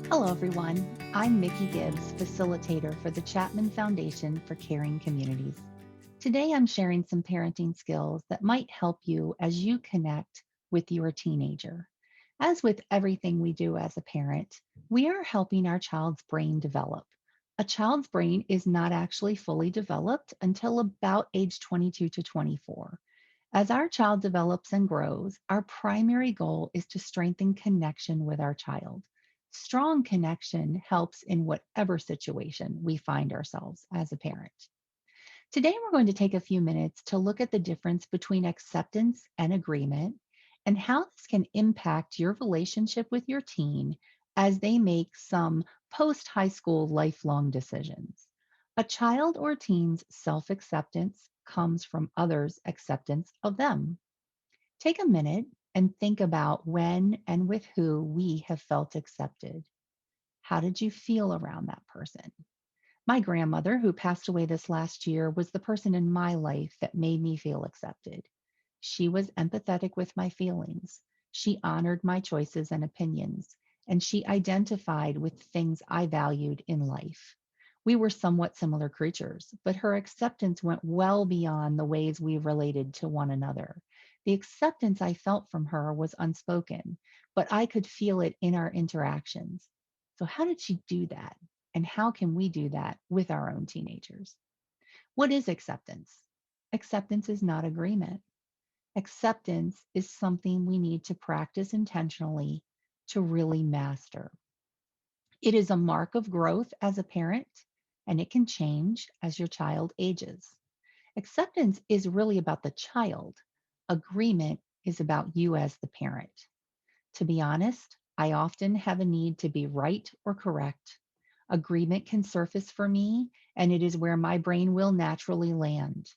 Hello, everyone. I'm Nikki Gibbs, facilitator for the Chapman Foundation for Caring Communities. Today, I'm sharing some parenting skills that might help you as you connect with your teenager. As with everything we do as a parent, we are helping our child's brain develop. A child's brain is not actually fully developed until about age 22 to 24. As our child develops and grows, our primary goal is to strengthen connection with our child. Strong connection helps in whatever situation we find ourselves as a parent. Today, we're going to take a few minutes to look at the difference between acceptance and agreement and how this can impact your relationship with your teen as they make some post high school lifelong decisions. A child or teen's self acceptance comes from others' acceptance of them. Take a minute and think about when and with who we have felt accepted. How did you feel around that person? My grandmother, who passed away this last year, was the person in my life that made me feel accepted. She was empathetic with my feelings. She honored my choices and opinions, and she identified with things I valued in life. We were somewhat similar creatures, but her acceptance went well beyond the ways we related to one another. The acceptance I felt from her was unspoken, but I could feel it in our interactions. So, how did she do that? And how can we do that with our own teenagers? What is acceptance? Acceptance is not agreement. Acceptance is something we need to practice intentionally to really master. It is a mark of growth as a parent, and it can change as your child ages. Acceptance is really about the child. Agreement is about you as the parent. To be honest, I often have a need to be right or correct. Agreement can surface for me, and it is where my brain will naturally land.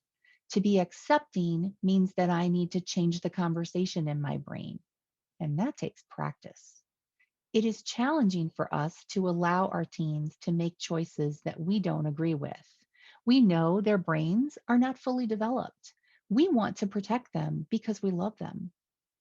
To be accepting means that I need to change the conversation in my brain, and that takes practice. It is challenging for us to allow our teens to make choices that we don't agree with. We know their brains are not fully developed. We want to protect them because we love them.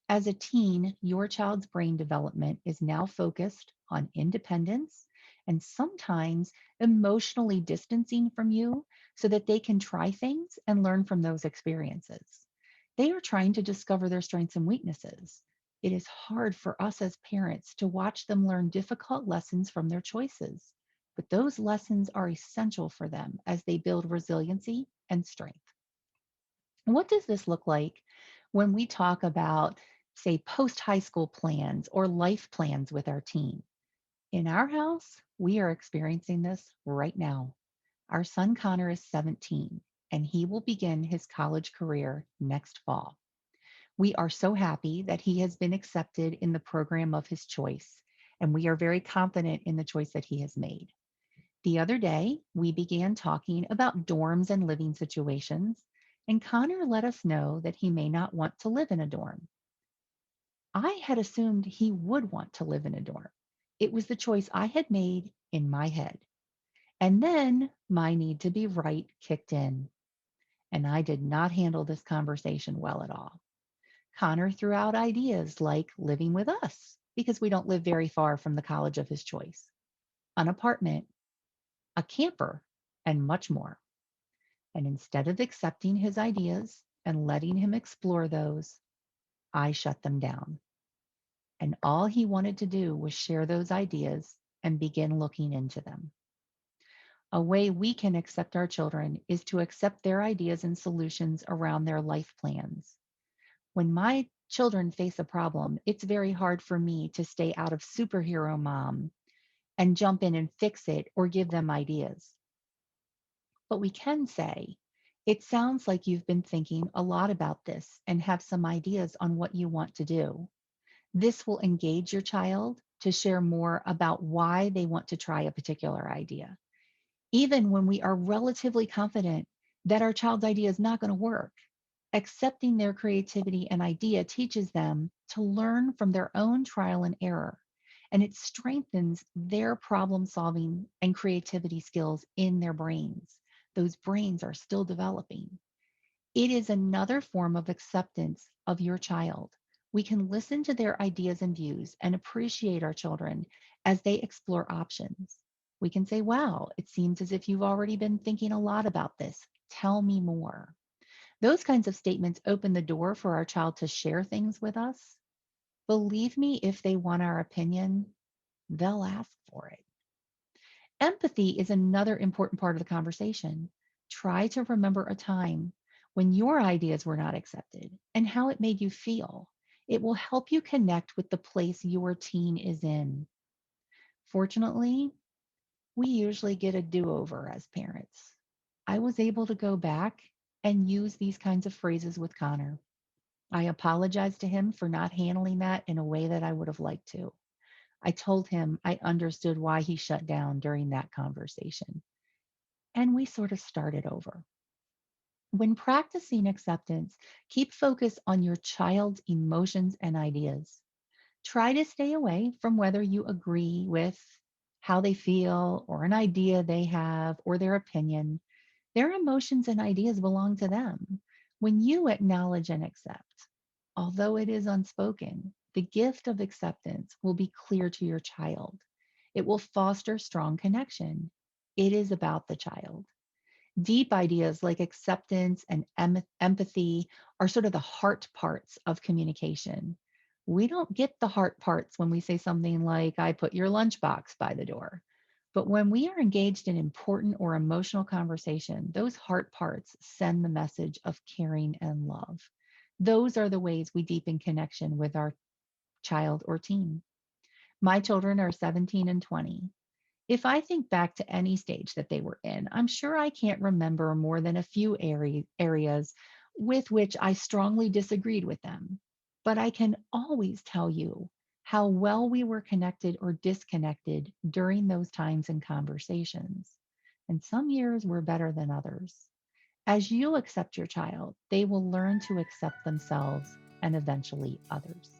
As a teen, your child's brain development is now focused on independence and sometimes emotionally distancing from you so that they can try things and learn from those experiences. They are trying to discover their strengths and weaknesses. It is hard for us as parents to watch them learn difficult lessons from their choices, but those lessons are essential for them as they build resiliency and strength. What does this look like when we talk about, say, post high school plans or life plans with our teen? In our house, we are experiencing this right now. Our son Connor is 17 and he will begin his college career next fall. We are so happy that he has been accepted in the program of his choice, and we are very confident in the choice that he has made. The other day, we began talking about dorms and living situations, and Connor let us know that he may not want to live in a dorm. I had assumed he would want to live in a dorm. It was the choice I had made in my head. And then my need to be right kicked in, and I did not handle this conversation well at all. Connor threw out ideas like living with us, because we don't live very far from the college of his choice, an apartment, a camper, and much more. And instead of accepting his ideas and letting him explore those, I shut them down. And all he wanted to do was share those ideas and begin looking into them. A way we can accept our children is to accept their ideas and solutions around their life plans. When my children face a problem, it's very hard for me to stay out of superhero mom and jump in and fix it or give them ideas. But we can say, it sounds like you've been thinking a lot about this and have some ideas on what you want to do. This will engage your child to share more about why they want to try a particular idea. Even when we are relatively confident that our child's idea is not going to work, accepting their creativity and idea teaches them to learn from their own trial and error. And it strengthens their problem solving and creativity skills in their brains. Those brains are still developing. It is another form of acceptance of your child. We can listen to their ideas and views and appreciate our children as they explore options. We can say, wow, it seems as if you've already been thinking a lot about this. Tell me more. Those kinds of statements open the door for our child to share things with us. Believe me, if they want our opinion, they'll ask for it. Empathy is another important part of the conversation. Try to remember a time when your ideas were not accepted and how it made you feel. It will help you connect with the place your teen is in. Fortunately, we usually get a do over as parents. I was able to go back and use these kinds of phrases with Connor. I apologized to him for not handling that in a way that I would have liked to. I told him I understood why he shut down during that conversation. And we sort of started over. When practicing acceptance, keep focus on your child's emotions and ideas. Try to stay away from whether you agree with how they feel or an idea they have or their opinion. Their emotions and ideas belong to them. When you acknowledge and accept, although it is unspoken, the gift of acceptance will be clear to your child. It will foster strong connection. It is about the child. Deep ideas like acceptance and empathy are sort of the heart parts of communication. We don't get the heart parts when we say something like, I put your lunchbox by the door. But when we are engaged in important or emotional conversation, those heart parts send the message of caring and love. Those are the ways we deepen connection with our child or teen. My children are 17 and 20. If I think back to any stage that they were in, I'm sure I can't remember more than a few areas with which I strongly disagreed with them. But I can always tell you how well we were connected or disconnected during those times and conversations. And some years were better than others. As you accept your child, they will learn to accept themselves and eventually others.